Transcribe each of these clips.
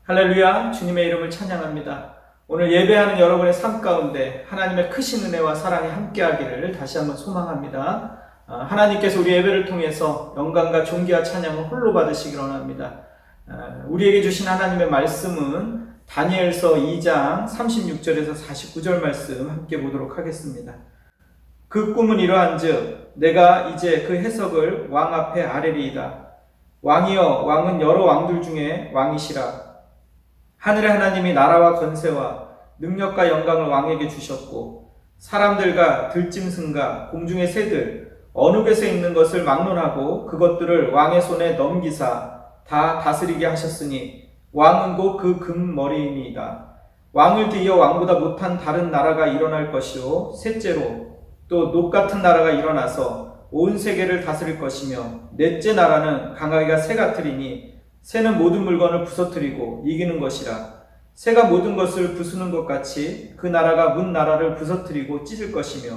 할렐루야, 주님의 이름을 찬양합니다. 오늘 예배하는 여러분의 삶 가운데 하나님의 크신 은혜와 사랑이 함께하기를 다시 한번 소망합니다. 하나님께서 우리 예배를 통해서 영광과 존귀와 찬양을 홀로 받으시기 원합니다. 우리에게 주신 하나님의 말씀은 다니엘서 2장 36절에서 49절 말씀 함께 보도록 하겠습니다. 그 꿈은 이러한즉 내가 이제 그 해석을 왕 앞에 아뢰리이다. 왕이여, 왕은 여러 왕들 중에 왕이시라. 하늘의 하나님이 나라와 권세와 능력과 영광을 왕에게 주셨고 사람들과 들짐승과 공중의 새들 어느 곳에 있는 것을 막론하고 그것들을 왕의 손에 넘기사 다 다스리게 하셨으니 왕은 곧 그 금머리이니이다. 왕을 뒤이어 왕보다 못한 다른 나라가 일어날 것이요 셋째로 또 녹 같은 나라가 일어나서 온 세계를 다스릴 것이며 넷째 나라는 강하기가 새 같으리니 새는 모든 물건을 부서뜨리고 이기는 것이라. 새가 모든 것을 부수는 것 같이 그 나라가 문 나라를 부서뜨리고 찢을 것이며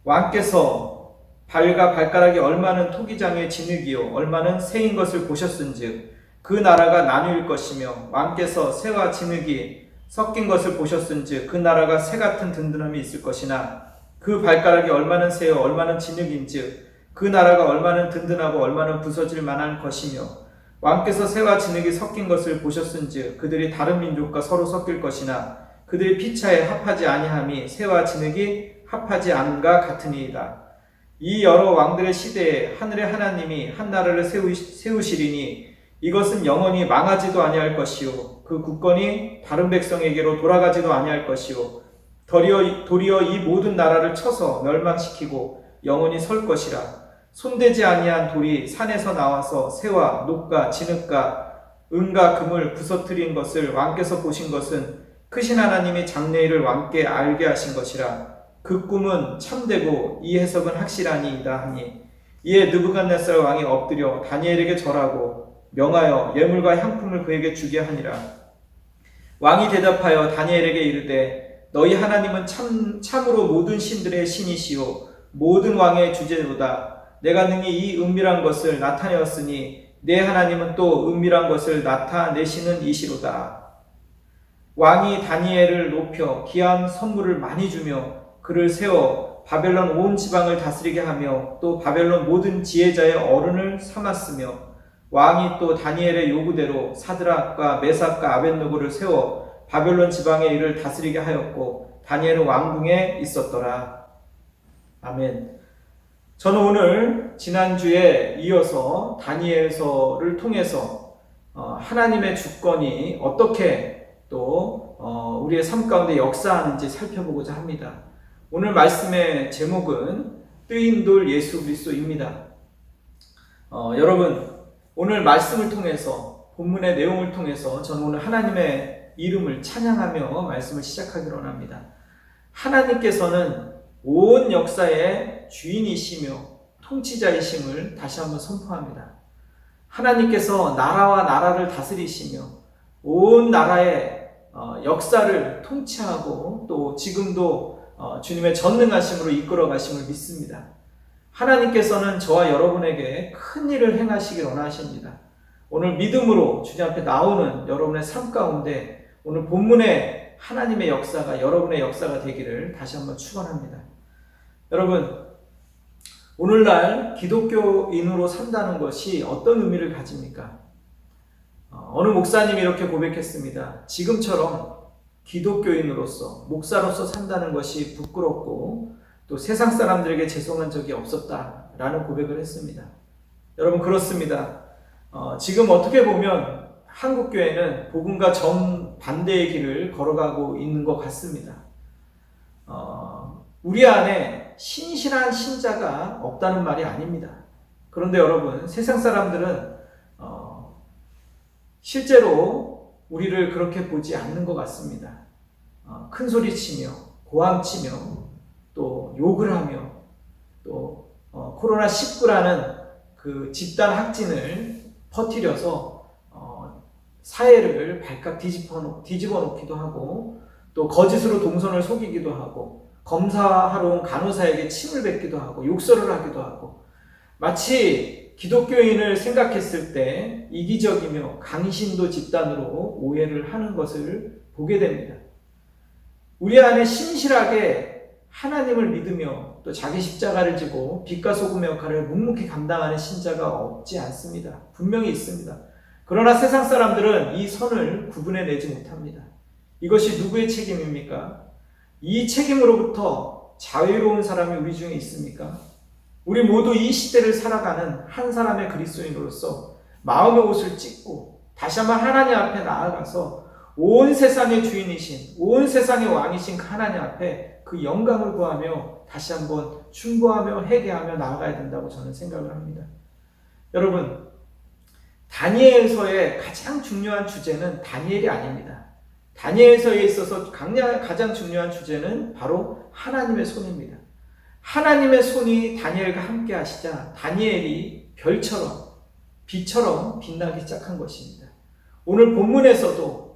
왕께서 발과 발가락이 얼마는 토기장의 진흙이요 얼마는 새인 것을 보셨은즉 그 나라가 나누일 것이며 왕께서 새와 진흙이 섞인 것을 보셨은즉 그 나라가 새 같은 든든함이 있을 것이나 그 발가락이 얼마는 새요 얼마는 진흙인즉 그 나라가 얼마는 든든하고 얼마는 부서질 만한 것이며 왕께서 새와 진흙이 섞인 것을 보셨은즉 그들이 다른 민족과 서로 섞일 것이나 그들이 피차에 합하지 아니함이 새와 진흙이 합하지 않음과 같으니이다. 이 여러 왕들의 시대에 하늘의 하나님이 한 나라를 세우시리니 이것은 영원히 망하지도 아니할 것이요 그 국권이 다른 백성에게로 돌아가지도 아니할 것이요 도리어 이 모든 나라를 쳐서 멸망시키고 영원히 설 것이라. 손대지 아니한 돌이 산에서 나와서 새와 녹과 진흙과 은과 금을 부서뜨린 것을 왕께서 보신 것은 크신 하나님이 장래일을 왕께 알게 하신 것이라. 그 꿈은 참되고 이 해석은 확실하니이다 하니 이에 느부갓네살 왕이 엎드려 다니엘에게 절하고 명하여 예물과 향품을 그에게 주게 하니라. 왕이 대답하여 다니엘에게 이르되 너희 하나님은 참으로 모든 신들의 신이시요 모든 왕의 주제로다. 내가 능히 이 은밀한 것을 나타내었으니 내 하나님은 또 은밀한 것을 나타내시는 이시로다. 왕이 다니엘을 높여 귀한 선물을 많이 주며 그를 세워 바벨론 온 지방을 다스리게 하며 또 바벨론 모든 지혜자의 어른을 삼았으며 왕이 또 다니엘의 요구대로 사드락과 메삭과 아벳느고를 세워 바벨론 지방의 일을 다스리게 하였고 다니엘은 왕궁에 있었더라. 아멘. 저는 오늘 지난주에 이어서 다니엘서를 통해서 하나님의 주권이 어떻게 또 우리의 삶 가운데 역사하는지 살펴보고자 합니다. 오늘 말씀의 제목은 뜨인 돌 예수 그리스도입니다. 여러분, 오늘 말씀을 통해서 본문의 내용을 통해서 저는 오늘 하나님의 이름을 찬양하며 말씀을 시작하기로 합니다. 하나님께서는 온 역사의 주인이시며 통치자이심을 다시 한번 선포합니다. 하나님께서 나라와 나라를 다스리시며 온 나라의 역사를 통치하고 또 지금도 주님의 전능하심으로 이끌어 가심을 믿습니다. 하나님께서는 저와 여러분에게 큰 일을 행하시길 원하십니다. 오늘 믿음으로 주님 앞에 나오는 여러분의 삶 가운데 오늘 본문의 하나님의 역사가 여러분의 역사가 되기를 다시 한번 축원합니다. 여러분, 오늘날 기독교인으로 산다는 것이 어떤 의미를 가집니까? 어느 목사님이 이렇게 고백했습니다. 지금처럼 기독교인으로서 목사로서 산다는 것이 부끄럽고 또 세상 사람들에게 죄송한 적이 없었다라는 고백을 했습니다. 여러분, 그렇습니다. 지금 어떻게 보면 한국교회는 복음과 정반대의 길을 걸어가고 있는 것 같습니다. 우리 안에 신실한 신자가 없다는 말이 아닙니다. 그런데 여러분, 세상 사람들은 실제로 우리를 그렇게 보지 않는 것 같습니다. 큰 소리치며 고함치며 또 욕을 하며 또 코로나19라는 그 집단 확진을 퍼뜨려서 사회를 발칵 뒤집어 놓기도 하고 또 거짓으로 동선을 속이기도 하고 검사하러 온 간호사에게 침을 뱉기도 하고 욕설을 하기도 하고 마치 기독교인을 생각했을 때 이기적이며 강신도 집단으로 오해를 하는 것을 보게 됩니다. 우리 안에 신실하게 하나님을 믿으며 또 자기 십자가를 지고 빛과 소금의 역할을 묵묵히 감당하는 신자가 없지 않습니다. 분명히 있습니다. 그러나 세상 사람들은 이 선을 구분해내지 못합니다. 이것이 누구의 책임입니까? 이 책임으로부터 자유로운 사람이 우리 중에 있습니까? 우리 모두 이 시대를 살아가는 한 사람의 그리스도인으로서 마음의 옷을 찢고 다시 한번 하나님 앞에 나아가서 온 세상의 주인이신, 온 세상의 왕이신 그 하나님 앞에 그 영광을 구하며 다시 한번 충고하며 회개하며 나아가야 된다고 저는 생각을 합니다. 여러분, 다니엘서의 가장 중요한 주제는 다니엘이 아닙니다. 다니엘서에 있어서 가장 중요한 주제는 바로 하나님의 손입니다. 하나님의 손이 다니엘과 함께 하시자 다니엘이 별처럼 빛처럼 빛나기 시작한 것입니다. 오늘 본문에서도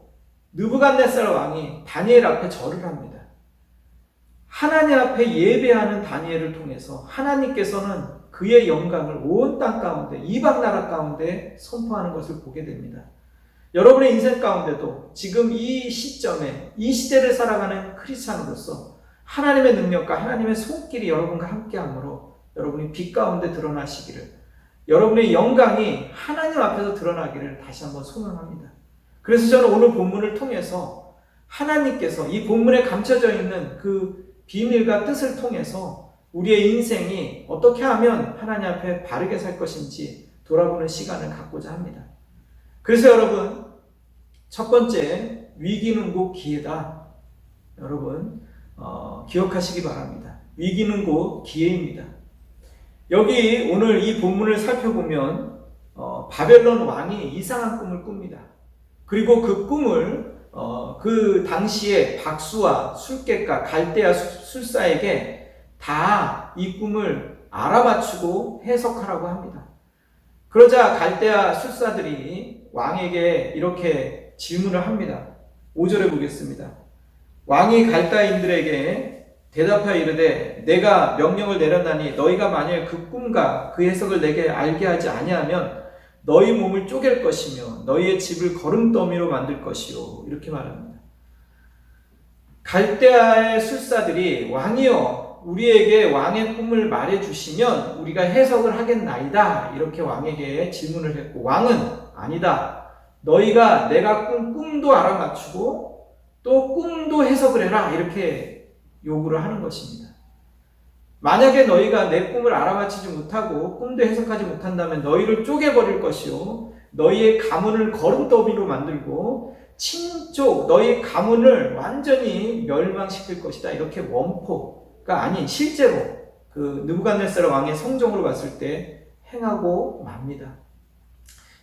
느부갓네살 왕이 다니엘 앞에 절을 합니다. 하나님 앞에 예배하는 다니엘을 통해서 하나님께서는 그의 영광을 온 땅 가운데, 이방 나라 가운데 선포하는 것을 보게 됩니다. 여러분의 인생 가운데도 지금 이 시점에 이 시대를 살아가는 크리스찬으로서 하나님의 능력과 하나님의 손길이 여러분과 함께하므로 여러분이 빛 가운데 드러나시기를, 여러분의 영광이 하나님 앞에서 드러나기를 다시 한번 소망합니다. 그래서 저는 오늘 본문을 통해서 하나님께서 이 본문에 감춰져 있는 그 비밀과 뜻을 통해서 우리의 인생이 어떻게 하면 하나님 앞에 바르게 살 것인지 돌아보는 시간을 갖고자 합니다. 그래서 여러분, 첫 번째, 위기는 곧 기회다. 여러분 기억하시기 바랍니다. 위기는 곧 기회입니다. 여기 오늘 이 본문을 살펴보면 바벨론 왕이 이상한 꿈을 꿉니다. 그리고 그 꿈을 그 당시에 박수와 술객과 갈대아 술사에게 다 이 꿈을 알아맞추고 해석하라고 합니다. 그러자 갈대아 술사들이 왕에게 이렇게 질문을 합니다. 5절에 보겠습니다. 왕이 갈대아인들에게 대답하여 이르되 내가 명령을 내렸나니 너희가 만일 그 꿈과 그 해석을 내게 알게 하지 아니하면 너희 몸을 쪼갤 것이며 너희의 집을 거름더미로 만들 것이요. 이렇게 말합니다. 갈대아의 술사들이 왕이여 우리에게 왕의 꿈을 말해주시면 우리가 해석을 하겠나이다. 이렇게 왕에게 질문을 했고 왕은 아니다. 너희가 내가 꾼 꿈도 알아맞추고 또 꿈도 해석을 해라. 이렇게 요구를 하는 것입니다. 만약에 너희가 내 꿈을 알아맞히지 못하고 꿈도 해석하지 못한다면 너희를 쪼개버릴 것이요 너희의 가문을 거름더미로 만들고 친족 너희의 가문을 완전히 멸망시킬 것이다. 이렇게 원포가 아닌 실제로 그 느부갓네살 왕의 성정으로 봤을 때 행하고 맙니다.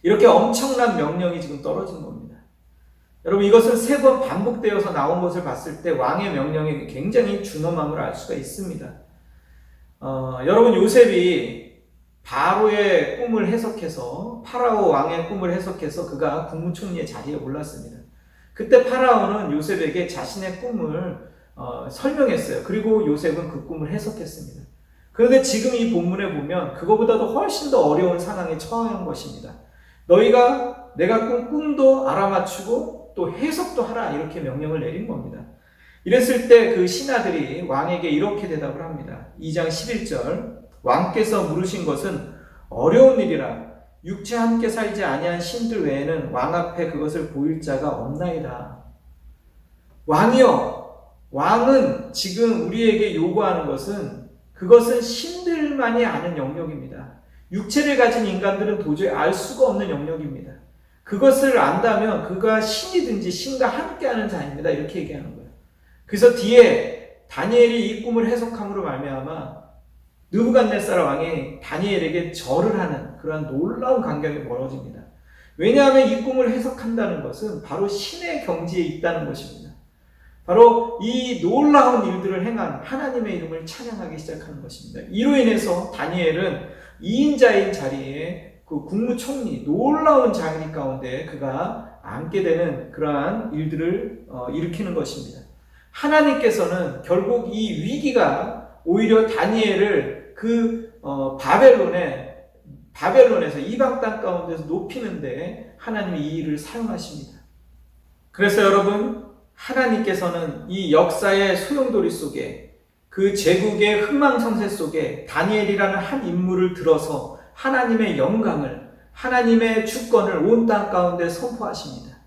이렇게 엄청난 명령이 지금 떨어진 겁니다. 여러분, 이것은 3번 반복되어서 나온 것을 봤을 때 왕의 명령이 굉장히 준엄함을 알 수가 있습니다. 여러분, 요셉이 바로의 꿈을 해석해서 파라오 왕의 꿈을 해석해서 그가 국무총리의 자리에 올랐습니다. 그때 파라오는 요셉에게 자신의 꿈을 설명했어요. 그리고 요셉은 그 꿈을 해석했습니다. 그런데 지금 이 본문에 보면 그거보다도 훨씬 더 어려운 상황에 처한 것입니다. 너희가 내가 꾼 꿈도 알아맞추고 또 해석도 하라 이렇게 명령을 내린 겁니다. 이랬을 때 그 신하들이 왕에게 이렇게 대답을 합니다. 2장 11절 왕께서 물으신 것은 어려운 일이라 육체 함께 살지 아니한 신들 외에는 왕 앞에 그것을 보일 자가 없나이다. 왕이여, 왕은 지금 우리에게 요구하는 것은 그것은 신들만이 아는 영역입니다. 육체를 가진 인간들은 도저히 알 수가 없는 영역입니다. 그것을 안다면 그가 신이든지 신과 함께하는 자입니다. 이렇게 얘기하는 거예요. 그래서 뒤에 다니엘이 이 꿈을 해석함으로 말미암아 느부갓네살 왕이 다니엘에게 절을 하는 그러한 놀라운 광경이 벌어집니다. 왜냐하면 이 꿈을 해석한다는 것은 바로 신의 경지에 있다는 것입니다. 바로 이 놀라운 일들을 행한 하나님의 이름을 찬양하기 시작하는 것입니다. 이로 인해서 다니엘은 2인자인 자리에 그 국무총리 놀라운 자리 가운데 그가 앉게 되는 그러한 일들을 일으키는 것입니다. 하나님께서는 결국 이 위기가 오히려 다니엘을 그 바벨론의 바벨론에서 이방 땅 가운데서 높이는데 하나님이 이 일을 사용하십니다. 그래서 여러분, 하나님께서는 이 역사의 소용돌이 속에, 그 제국의 흥망성쇠 속에 다니엘이라는 한 인물을 들어서 하나님의 영광을, 하나님의 주권을 온 땅 가운데 선포하십니다.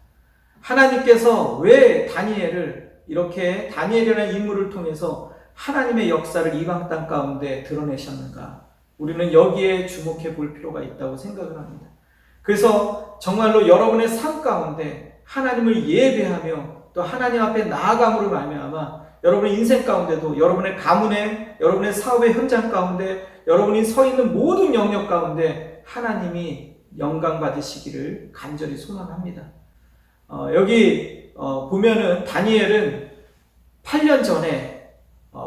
하나님께서 왜 다니엘이라는 인물을 통해서 하나님의 역사를 이방 땅 가운데 드러내셨는가? 우리는 여기에 주목해 볼 필요가 있다고 생각을 합니다. 그래서 정말로 여러분의 삶 가운데 하나님을 예배하며 또 하나님 앞에 나아감으로 말미암아 여러분의 인생 가운데도, 여러분의 가문에, 여러분의 사업의 현장 가운데, 여러분이 서 있는 모든 영역 가운데 하나님이 영광 받으시기를 간절히 소망합니다. 여기 보면은 다니엘은 8년 전에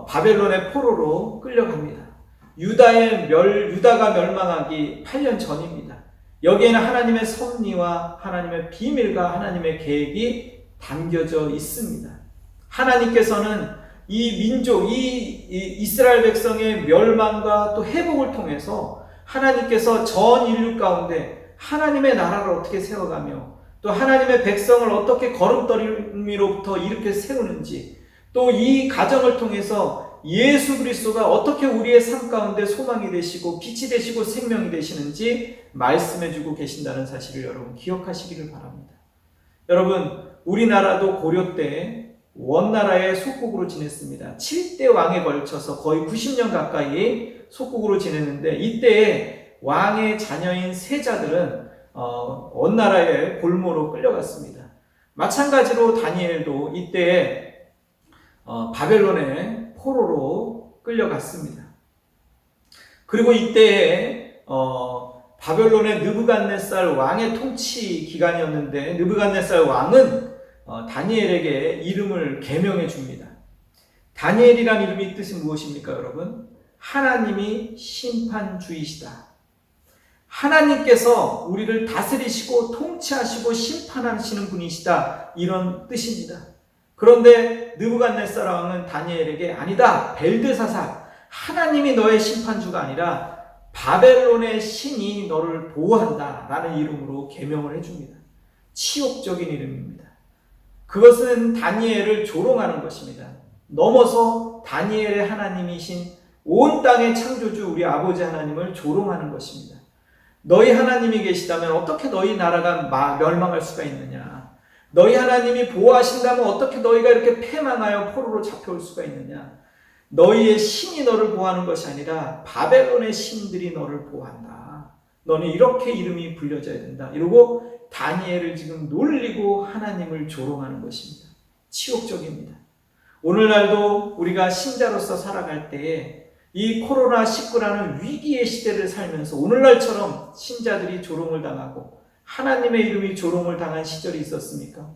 바벨론의 포로로 끌려갑니다. 유다가 멸망하기 8년 전입니다. 여기에는 하나님의 섭리와 하나님의 비밀과 하나님의 계획이 담겨져 있습니다. 하나님께서는 이 민족, 이스라엘 백성의 멸망과 또 회복을 통해서 하나님께서 전 인류 가운데 하나님의 나라를 어떻게 세워가며 또 하나님의 백성을 어떻게 거름더미로부터 이렇게 세우는지, 또 이 과정을 통해서 예수 그리스도가 어떻게 우리의 삶 가운데 소망이 되시고 빛이 되시고 생명이 되시는지 말씀해 주고 계신다는 사실을 여러분 기억하시기를 바랍니다. 여러분, 우리나라도 고려 때 원나라의 속국으로 지냈습니다. 7대 왕에 걸쳐서 거의 90년 가까이 속국으로 지냈는데, 이때에 왕의 자녀인 세자들은 원나라의 볼모로 끌려갔습니다. 마찬가지로 다니엘도 이때에 바벨론의 포로로 끌려갔습니다. 그리고 이때에 바벨론의 느부갓네살 왕의 통치 기간이었는데, 느부갓네살 왕은 다니엘에게 이름을 계명해 줍니다. 다니엘이란 이름의 뜻이 무엇입니까, 여러분? 하나님이 심판주이시다. 하나님께서 우리를 다스리시고 통치하시고 심판하시는 분이시다, 이런 뜻입니다. 그런데 느부갓네살 왕은 다니엘에게 아니다, 벨드사살, 하나님이 너의 심판주가 아니라 바벨론의 신이 너를 보호한다 라는 이름으로 계명을 해줍니다. 치욕적인 이름입니다. 그것은 다니엘을 조롱하는 것입니다. 넘어서 다니엘의 하나님이신 온 땅의 창조주 우리 아버지 하나님을 조롱하는 것입니다. 너희 하나님이 계시다면 어떻게 너희 나라가 멸망할 수가 있느냐? 너희 하나님이 보호하신다면 어떻게 너희가 이렇게 패망하여 포로로 잡혀올 수가 있느냐? 너희의 신이 너를 보호하는 것이 아니라 바벨론의 신들이 너를 보호한다. 너는 이렇게 이름이 불려져야 된다. 이러고 다니엘을 지금 놀리고 하나님을 조롱하는 것입니다. 치욕적입니다. 오늘날도 우리가 신자로서 살아갈 때에 이 코로나19라는 위기의 시대를 살면서 오늘날처럼 신자들이 조롱을 당하고 하나님의 이름이 조롱을 당한 시절이 있었습니까?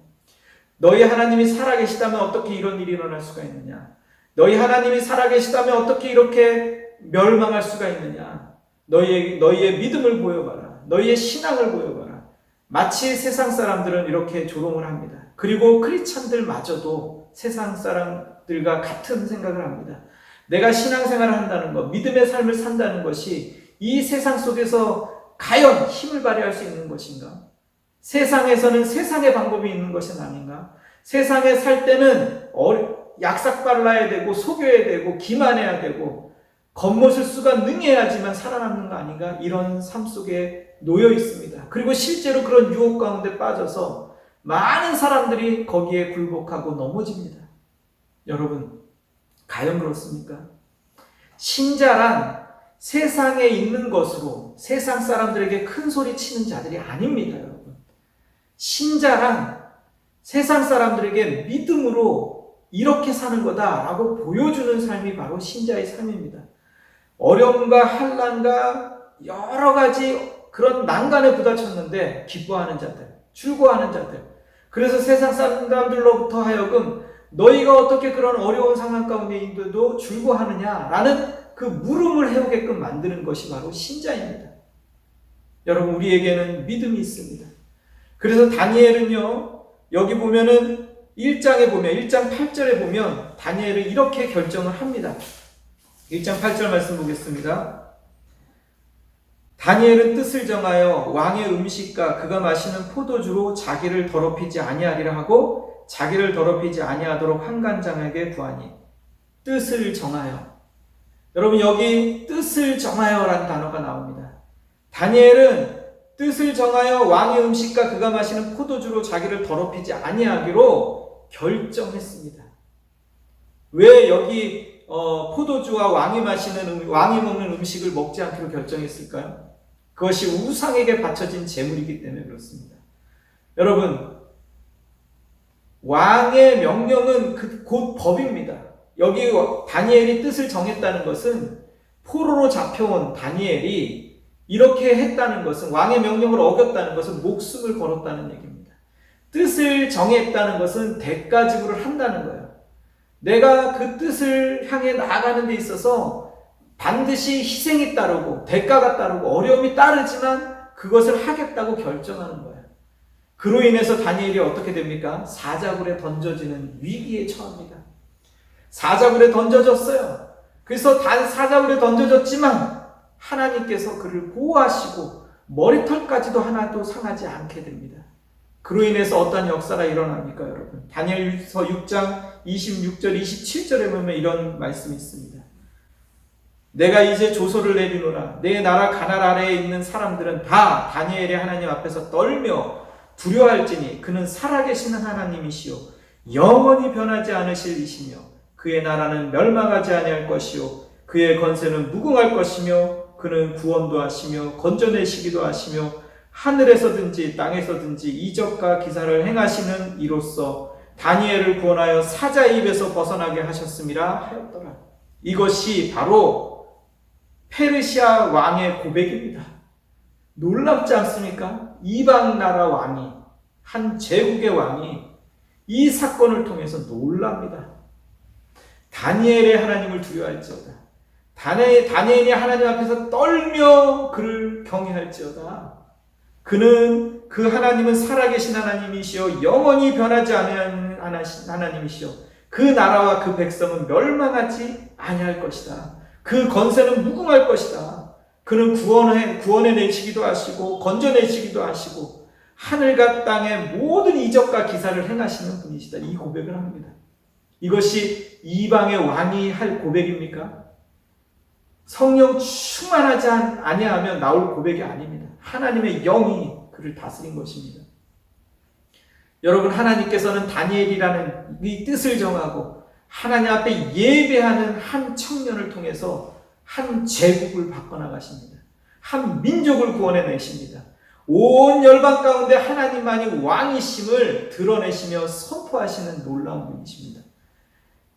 너희 하나님이 살아계시다면 어떻게 이런 일이 일어날 수가 있느냐? 너희 하나님이 살아계시다면 어떻게 이렇게 멸망할 수가 있느냐? 너희의 믿음을 보여봐라. 너희의 신앙을 보여봐라. 마치 세상 사람들은 이렇게 조롱을 합니다. 그리고 크리스찬들마저도 세상 사람들과 같은 생각을 합니다. 내가 신앙생활을 한다는 것, 믿음의 삶을 산다는 것이 이 세상 속에서 과연 힘을 발휘할 수 있는 것인가? 세상에서는 세상의 방법이 있는 것은 아닌가? 세상에 살 때는 약삭발라야 되고 속여야 되고 기만해야 되고 겉모습 수가 능해야지만 살아남는 거 아닌가? 이런 삶 속에 놓여 있습니다. 그리고 실제로 그런 유혹 가운데 빠져서 많은 사람들이 거기에 굴복하고 넘어집니다. 여러분, 과연 그렇습니까? 신자란 세상에 있는 것으로 세상 사람들에게 큰 소리 치는 자들이 아닙니다, 여러분. 신자란 세상 사람들에게 믿음으로 이렇게 사는 거다라고 보여주는 삶이 바로 신자의 삶입니다. 어려움과 환난과 여러 가지 그런 난간에 부딪혔는데 기뻐하는 자들, 즐거워하는 자들. 그래서 세상 사람들로부터 하여금 너희가 어떻게 그런 어려운 상황 가운데 있는데도 즐거워하느냐라는 그 물음을 해오게끔 만드는 것이 바로 신자입니다. 여러분, 우리에게는 믿음이 있습니다. 그래서 다니엘은요, 여기 보면은 1장 8절에 보면 다니엘은 이렇게 결정을 합니다. 1장 8절 말씀 보겠습니다. 다니엘은 뜻을 정하여 왕의 음식과 그가 마시는 포도주로 자기를 더럽히지 아니하리라 하고 자기를 더럽히지 아니하도록 환관장에게 구하니. 뜻을 정하여. 여러분, 여기 뜻을 정하여라는 단어가 나옵니다. 다니엘은 뜻을 정하여 왕의 음식과 그가 마시는 포도주로 자기를 더럽히지 아니하기로 결정했습니다. 왜 여기 포도주와 왕이 먹는 음식을 먹지 않기로 결정했을까요? 그것이 우상에게 바쳐진 제물이기 때문에 그렇습니다. 여러분, 왕의 명령은 곧 법입니다. 여기 다니엘이 뜻을 정했다는 것은 포로로 잡혀온 다니엘이 이렇게 했다는 것은, 왕의 명령을 어겼다는 것은 목숨을 걸었다는 얘기입니다. 뜻을 정했다는 것은 대가 지불을 한다는 거예요. 내가 그 뜻을 향해 나아가는 데 있어서 반드시 희생이 따르고 대가가 따르고 어려움이 따르지만 그것을 하겠다고 결정하는 거예요. 그로 인해서 다니엘이 어떻게 됩니까? 사자굴에 던져지는 위기에 처합니다. 사자굴에 던져졌어요. 그래서 사자굴에 던져졌지만 하나님께서 그를 보호하시고 머리털까지도 하나도 상하지 않게 됩니다. 그로 인해서 어떤 역사가 일어납니까, 여러분? 다니엘서 6장 26절, 27절에 보면 이런 말씀이 있습니다. 내가 이제 조소를 내리노라. 내 나라 가날 아래에 있는 사람들은 다 다니엘의 하나님 앞에서 떨며 두려워할지니 그는 살아계시는 하나님이시요 영원히 변하지 않으실 이시며 그의 나라는 멸망하지 아니할 것이요 그의 건세는 무궁할 것이며 그는 구원도 하시며 건져내시기도 하시며 하늘에서든지 땅에서든지 이적과 기사를 행하시는 이로써 다니엘을 구원하여 사자의 입에서 벗어나게 하셨음이라 하였더라. 이것이 바로 페르시아 왕의 고백입니다. 놀랍지 않습니까? 이방 나라 왕이, 한 제국의 왕이 이 사건을 통해서 놀랍니다. 다니엘의 하나님을 두려워할지어다. 다니엘이 하나님 앞에서 떨며 그를 경외할지어다. 그 하나님은 살아계신 하나님이시여 영원히 변하지 않는 하나님이시여 그 나라와 그 백성은 멸망하지 아니할 것이다. 그 건세는 무궁할 것이다. 그는 구원해내시기도 하시고 건져내시기도 하시고 하늘과 땅의 모든 이적과 기사를 행하시는 분이시다. 이 고백을 합니다. 이것이 이방의 왕이 할 고백입니까? 성령 충만하지 아니하면 나올 고백이 아닙니다. 하나님의 영이 그를 다스린 것입니다. 여러분, 하나님께서는 다니엘이라는 이 뜻을 정하고 하나님 앞에 예배하는 한 청년을 통해서 한 제국을 바꿔나가십니다. 한 민족을 구원해내십니다. 온 열방 가운데 하나님만이 왕이심을 드러내시며 선포하시는 놀라운 분이십니다.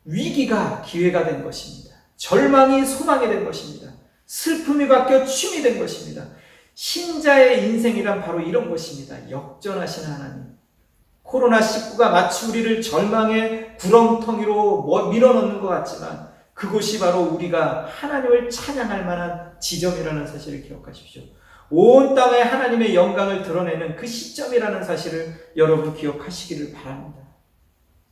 위기가 기회가 된 것입니다. 절망이 소망이 된 것입니다. 슬픔이 바뀌어 춤이 된 것입니다. 신자의 인생이란 바로 이런 것입니다. 역전하시는 하나님. 코로나19가 마치 우리를 절망의 구렁텅이로 밀어넣는 것 같지만 그곳이 바로 우리가 하나님을 찬양할 만한 지점이라는 사실을 기억하십시오. 온 땅에 하나님의 영광을 드러내는 그 시점이라는 사실을 여러분 기억하시기를 바랍니다.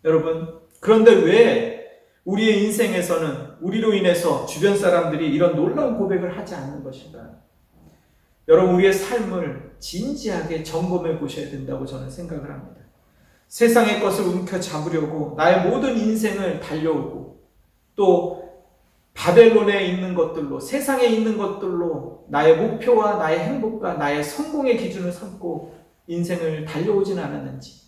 여러분, 그런데 왜 우리의 인생에서는 우리로 인해서 주변 사람들이 이런 놀라운 고백을 하지 않는 것인가요? 여러분, 우리의 삶을 진지하게 점검해 보셔야 된다고 저는 생각을 합니다. 세상의 것을 움켜잡으려고 나의 모든 인생을 달려오고 또 바벨론에 있는 것들로, 세상에 있는 것들로 나의 목표와 나의 행복과 나의 성공의 기준을 삼고 인생을 달려오진 않았는지,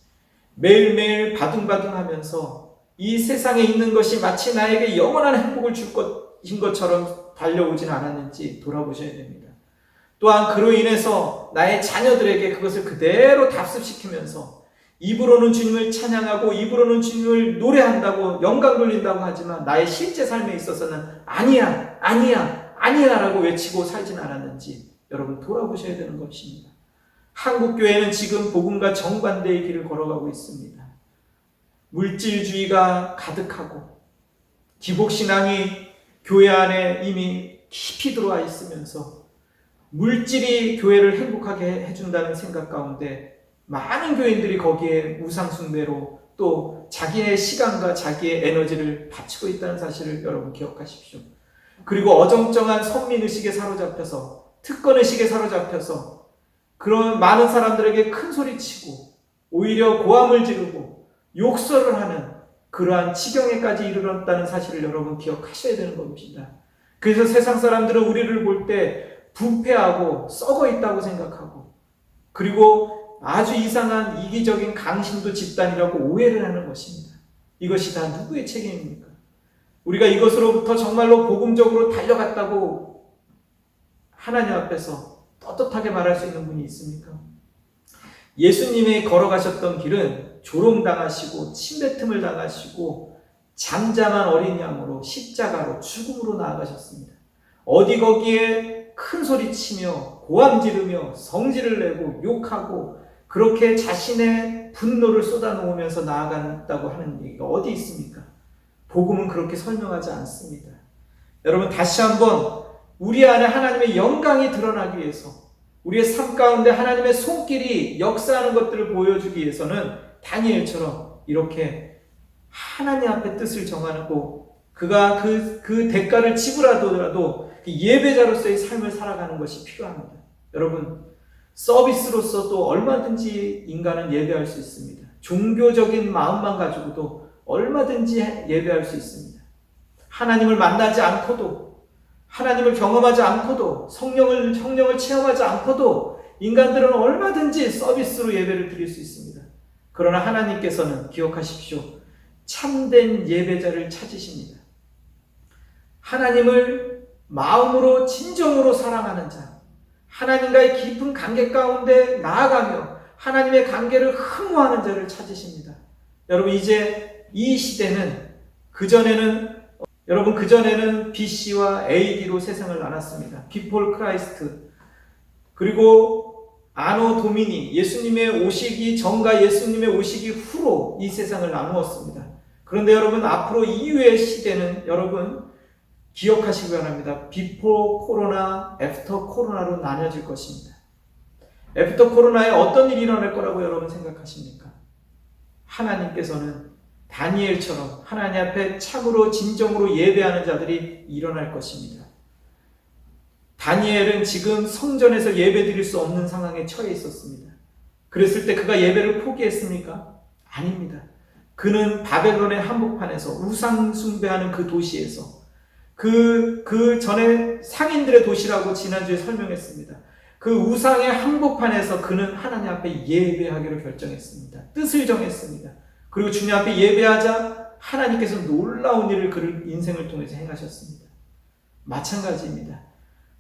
매일매일 바둥바둥하면서 이 세상에 있는 것이 마치 나에게 영원한 행복을 줄 것인 것처럼 달려오진 않았는지 돌아보셔야 됩니다. 또한 그로 인해서 나의 자녀들에게 그것을 그대로 답습시키면서 입으로는 주님을 찬양하고 입으로는 주님을 노래한다고 영광 돌린다고 하지만 나의 실제 삶에 있어서는 아니야, 아니야, 아니야 라고 외치고 살진 않았는지 여러분 돌아보셔야 되는 것입니다. 한국교회는 지금 복음과 정반대의 길을 걸어가고 있습니다. 물질주의가 가득하고 기복신앙이 교회 안에 이미 깊이 들어와 있으면서 물질이 교회를 행복하게 해준다는 생각 가운데 많은 교인들이 거기에 우상숭배로 또 자기의 시간과 자기의 에너지를 바치고 있다는 사실을 여러분 기억하십시오. 그리고 어정쩡한 선민의식에 사로잡혀서 특권의식에 사로잡혀서 그런 많은 사람들에게 큰 소리치고 오히려 고함을 지르고 욕설을 하는 그러한 지경에까지 이르렀다는 사실을 여러분 기억하셔야 되는 겁니다. 그래서 세상 사람들은 우리를 볼 때 부패하고 썩어 있다고 생각하고, 그리고 아주 이상한 이기적인 강신도 집단이라고 오해를 하는 것입니다. 이것이 다 누구의 책임입니까? 우리가 이것으로부터 정말로 복음적으로 달려갔다고 하나님 앞에서 떳떳하게 말할 수 있는 분이 있습니까? 예수님이 걸어가셨던 길은 조롱당하시고 침뱉음을 당하시고 잠잠한 어린 양으로 십자가로 죽음으로 나아가셨습니다. 어디 거기에 큰 소리 치며 고함 지르며 성질을 내고 욕하고 그렇게 자신의 분노를 쏟아놓으면서 나아간다고 하는 얘기가 어디 있습니까? 복음은 그렇게 설명하지 않습니다. 여러분, 다시 한번 우리 안에 하나님의 영광이 드러나기 위해서, 우리의 삶 가운데 하나님의 손길이 역사하는 것들을 보여주기 위해서는 다니엘처럼 이렇게 하나님 앞에 뜻을 정하고 그가 그 대가를 지불하더라도 예배자로서의 삶을 살아가는 것이 필요합니다. 여러분, 서비스로서 또 얼마든지 인간은 예배할 수 있습니다. 종교적인 마음만 가지고도 얼마든지 예배할 수 있습니다. 하나님을 만나지 않고도, 하나님을 경험하지 않고도, 성령을 체험하지 않고도 인간들은 얼마든지 서비스로 예배를 드릴 수 있습니다. 그러나 하나님께서는 기억하십시오. 참된 예배자를 찾으십니다. 하나님을 마음으로 진정으로 사랑하는 자, 하나님과의 깊은 관계 가운데 나아가며 하나님의 관계를 흠모하는 자를 찾으십니다. 여러분, 이제 이 시대는 그전에는 BC와 AD로 세상을 나눴습니다. Before Christ. 그리고 아노 도미니, 예수님의 오시기 전과 예수님의 오시기 후로 이 세상을 나누었습니다. 그런데 여러분, 앞으로 이후의 시대는 여러분 기억하시기 바랍니다. 비포 코로나, 애프터 코로나로 나뉘어질 것입니다. 애프터 코로나에 어떤 일이 일어날 거라고 여러분 생각하십니까? 하나님께서는 다니엘처럼 하나님 앞에 참으로 진정으로 예배하는 자들이 일어날 것입니다. 다니엘은 지금 성전에서 예배드릴 수 없는 상황에 처해 있었습니다. 그랬을 때 그가 예배를 포기했습니까? 아닙니다. 그는 바벨론의 한복판에서 우상 숭배하는 그 도시에서 그 전에 상인들의 도시라고 지난주에 설명했습니다. 그 우상의 한복판에서 그는 하나님 앞에 예배하기로 결정했습니다. 뜻을 정했습니다. 그리고 주님 앞에 예배하자 하나님께서 놀라운 일을 그를 인생을 통해서 행하셨습니다. 마찬가지입니다.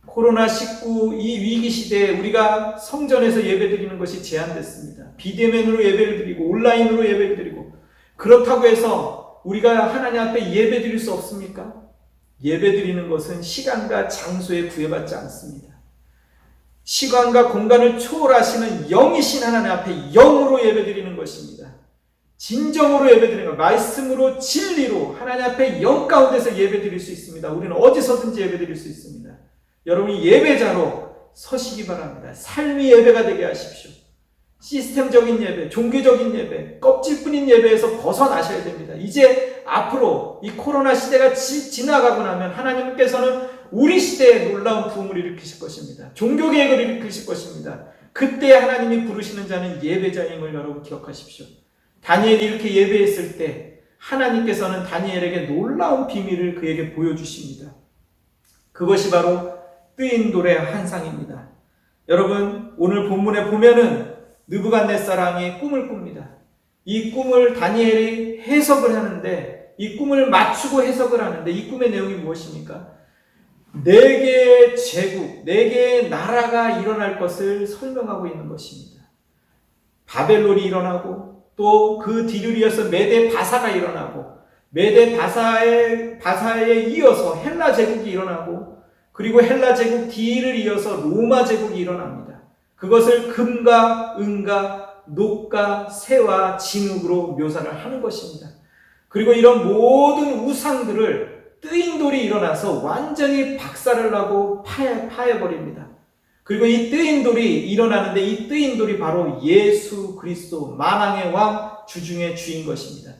코로나19 이 위기 시대에 우리가 성전에서 예배드리는 것이 제한됐습니다. 비대면으로 예배를 드리고 온라인으로 예배를 드리고, 그렇다고 해서 우리가 하나님 앞에 예배드릴 수 없습니까? 예배드리는 것은 시간과 장소에 구애받지 않습니다. 시간과 공간을 초월하시는 영이신 하나님 앞에 영으로 예배드리는 것입니다. 진정으로 예배드리는 것, 말씀으로 진리로 하나님 앞에 영 가운데서 예배드릴 수 있습니다. 우리는 어디서든지 예배드릴 수 있습니다. 여러분이 예배자로 서시기 바랍니다. 삶이 예배가 되게 하십시오. 시스템적인 예배, 종교적인 예배, 껍질뿐인 예배에서 벗어나셔야 됩니다. 이제 앞으로 이 코로나 시대가 지나가고 나면 하나님께서는 우리 시대에 놀라운 부흥을 일으키실 것입니다. 종교개혁을 일으키실 것입니다. 그때 하나님이 부르시는 자는 예배자임을 여러분 기억하십시오. 다니엘이 이렇게 예배했을 때 하나님께서는 다니엘에게 놀라운 비밀을 그에게 보여주십니다. 그것이 바로 뜨인 돌의 한상입니다. 여러분, 오늘 본문에 보면은 느부갓네살왕이 꿈을 꿉니다. 이 꿈을 다니엘이 해석을 하는데, 이 꿈을 맞추고 해석을 하는데, 이 꿈의 내용이 무엇입니까? 4개의 제국, 4개의 나라가 일어날 것을 설명하고 있는 것입니다. 바벨론이 일어나고, 또 그 뒤를 이어서 메데 바사가 일어나고, 메데 바사에 이어서 헬라 제국이 일어나고, 그리고 헬라 제국 뒤를 이어서 로마 제국이 일어납니다. 그것을 금과 은과 녹과 새와 진흙으로 묘사를 하는 것입니다. 그리고 이런 모든 우상들을 뜨인 돌이 일어나서 완전히 박살을 나고 파해버립니다. 그리고 이 뜨인 돌이 일어나는데, 이 뜨인 돌이 바로 예수 그리스도, 만왕의 왕, 주중의 주인 것입니다.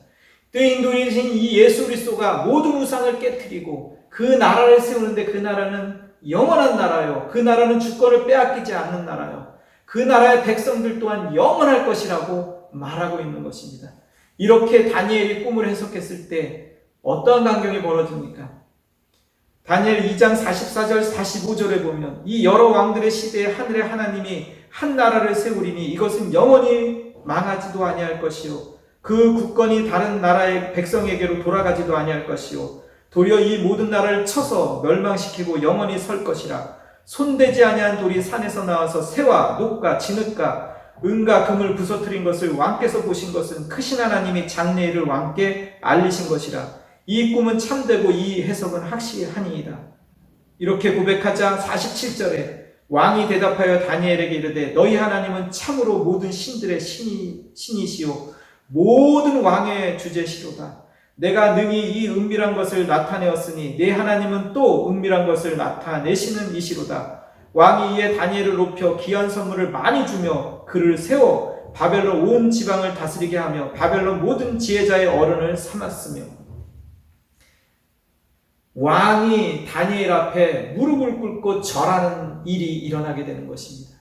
뜨인 돌이신 이 예수 그리스도가 모든 우상을 깨트리고 그 나라를 세우는데, 그 나라는 영원한 나라요. 그 나라는 주권을 빼앗기지 않는 나라요. 그 나라의 백성들 또한 영원할 것이라고 말하고 있는 것입니다. 이렇게 다니엘이 꿈을 해석했을 때 어떠한 광경이 벌어집니까? 다니엘 2장 44절 45절에 보면 이 여러 왕들의 시대에 하늘의 하나님이 한 나라를 세우리니 이것은 영원히 망하지도 아니할 것이요 그 국권이 다른 나라의 백성에게로 돌아가지도 아니할 것이요 도리어 이 모든 나라를 쳐서 멸망시키고 영원히 설 것이라. 손대지 아니한 돌이 산에서 나와서 새와 녹과 진흙과 은과 금을 부서뜨린 것을 왕께서 보신 것은 크신 하나님이 장래일을 왕께 알리신 것이라. 이 꿈은 참되고 이 해석은 확실하니이다. 이렇게 고백하자 47절에 왕이 대답하여 다니엘에게 이르되 너희 하나님은 참으로 모든 신들의 신이시요 모든 왕의 주제시로다. 내가 능히 이 은밀한 것을 나타내었으니 내 하나님은 또 은밀한 것을 나타내시는 이시로다. 왕이 이에 다니엘을 높여 귀한 선물을 많이 주며 그를 세워 바벨론 온 지방을 다스리게 하며 바벨론 모든 지혜자의 어른을 삼았으며. 왕이 다니엘 앞에 무릎을 꿇고 절하는 일이 일어나게 되는 것입니다.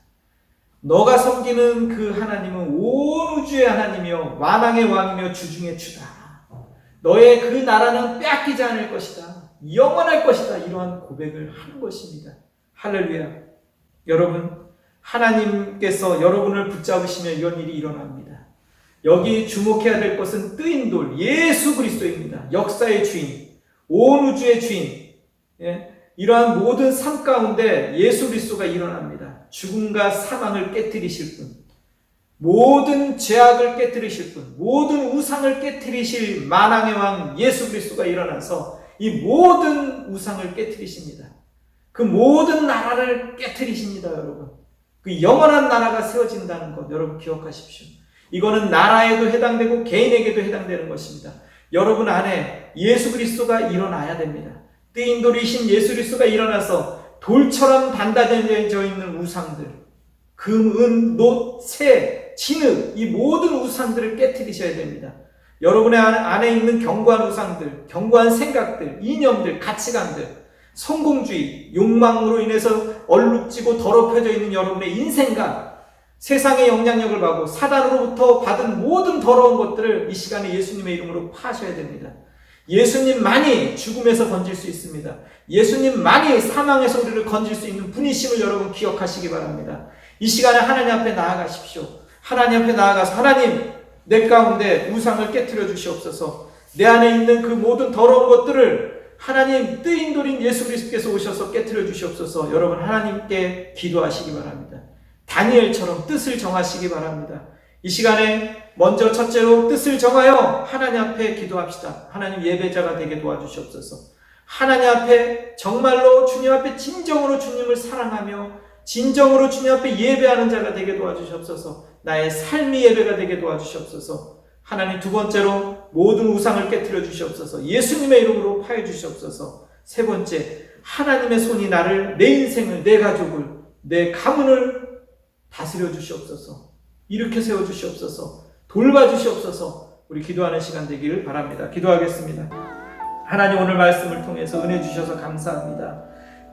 너가 섬기는 그 하나님은 온 우주의 하나님이며 만왕의 왕이며 주중의 주다. 너의 그 나라는 빼앗기지 않을 것이다. 영원할 것이다. 이러한 고백을 하는 것입니다. 할렐루야. 여러분, 하나님께서 여러분을 붙잡으시면 이런 일이 일어납니다. 여기 주목해야 될 것은 뜨인 돌, 예수 그리스도입니다. 역사의 주인, 온 우주의 주인. 이러한 모든 삶 가운데 예수 그리스도가 일어납니다. 죽음과 사망을 깨뜨리실 분, 모든 죄악을 깨뜨리실 분, 모든 우상을 깨뜨리실 만왕의 왕 예수 그리스도가 일어나서 이 모든 우상을 깨뜨리십니다. 그 모든 나라를 깨뜨리십니다. 여러분, 그 영원한 나라가 세워진다는 것 여러분 기억하십시오. 이거는 나라에도 해당되고 개인에게도 해당되는 것입니다. 여러분 안에 예수 그리스도가 일어나야 됩니다. 뜨인 돌이신 예수 그리스도가 일어나서 돌처럼 단단해져 있는 우상들, 금, 은, 놋, 새, 진흙, 이 모든 우상들을 깨뜨리셔야 됩니다. 여러분의 안에 있는 견고한 우상들, 견고한 생각들, 이념들, 가치관들, 성공주의, 욕망으로 인해서 얼룩지고 더럽혀져 있는 여러분의 인생관, 세상의 영향력을 받고 사단으로부터 받은 모든 더러운 것들을 이 시간에 예수님의 이름으로 파하셔야 됩니다. 예수님만이 죽음에서 건질 수 있습니다. 예수님만이 사망에서 우리를 건질 수 있는 분이심을 여러분 기억하시기 바랍니다. 이 시간에 하나님 앞에 나아가십시오. 하나님 앞에 나아가서 하나님, 내 가운데 우상을 깨트려 주시옵소서. 내 안에 있는 그 모든 더러운 것들을 하나님 뜨인 돌인 예수 그리스도께서 오셔서 깨트려 주시옵소서. 여러분 하나님께 기도하시기 바랍니다. 다니엘처럼 뜻을 정하시기 바랍니다. 이 시간에 먼저 첫째로 뜻을 정하여 하나님 앞에 기도합시다. 하나님 예배자가 되게 도와주시옵소서. 하나님 앞에 정말로 주님 앞에 진정으로 주님을 사랑하며 진정으로 주님 앞에 예배하는 자가 되게 도와주시옵소서. 나의 삶이 예배가 되게 도와주시옵소서. 하나님 두 번째로 모든 우상을 깨트려 주시옵소서. 예수님의 이름으로 파해 주시옵소서. 세 번째, 하나님의 손이 나를, 내 인생을, 내 가족을, 내 가문을 다스려 주시옵소서. 일으켜 세워 주시옵소서. 돌봐 주시옵소서. 우리 기도하는 시간 되기를 바랍니다. 기도하겠습니다. 하나님, 오늘 말씀을 통해서 은혜 주셔서 감사합니다.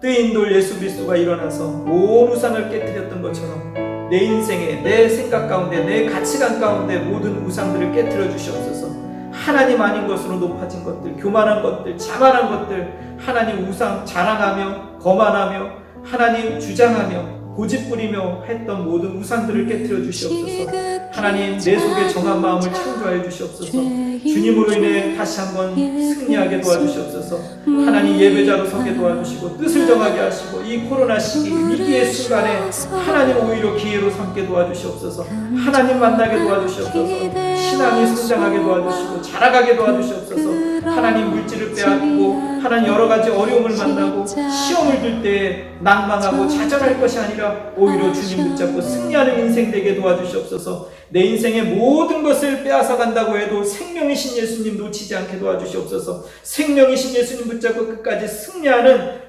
뜨인 돌 예수 그리스도가 일어나서 온 우상을 깨뜨렸던 것처럼 내 인생에, 내 생각 가운데, 내 가치관 가운데 모든 우상들을 깨뜨려 주시옵소서. 하나님 아닌 것으로 높아진 것들, 교만한 것들, 자만한 것들, 하나님 우상 자랑하며 거만하며 하나님 주장하며 고집부리며 했던 모든 우상들을 깨뜨려 주시옵소서. 하나님, 내 속에 정한 마음을 창조하여 주시옵소서. 주님으로 인해 다시 한번 승리하게 도와주시옵소서. 하나님, 예배자로 서게 도와주시고 뜻을 정하게 하시고 이 코로나 시기 위기의 순간에 하나님 오히려 기회로 삼게 도와주시옵소서. 하나님 만나게 도와주시옵소서. 신앙이 성장하게 도와주시고 자라가게 도와주시옵소서. 하나님, 물질을 빼앗고 하나님 여러 가지 어려움을 만나고 시험을 들 때에 낭망하고 좌절할 것이 아니라 오히려 주님 붙잡고 승리하는 인생 되게 도와주시옵소서. 내 인생의 모든 것을 빼앗아 간다고 해도 생명이신 예수님 놓치지 않게 도와주시옵소서. 생명이신 예수님 붙잡고 끝까지 승리하는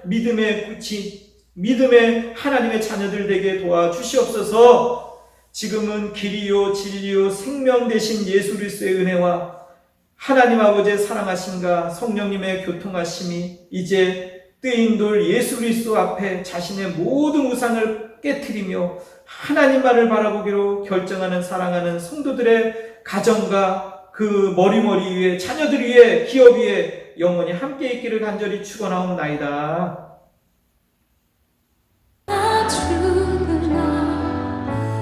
믿음의 하나님의 자녀들 되게 도와주시옵소서. 지금은 길이요 진리요 생명 되신 예수 그리스도의 은혜와 하나님 아버지의 사랑하심과 성령님의 교통하심이 이제 뜨인 돌 예수 그리스도 앞에 자신의 모든 우상을 깨트리며 하나님만을 바라보기로 결정하는 사랑하는 성도들의 가정과 그 머리머리 위에 자녀들 위에 기업 위에 영원히 함께 있기를 간절히 축원하옵나이다. 나 죽으나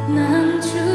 난 죽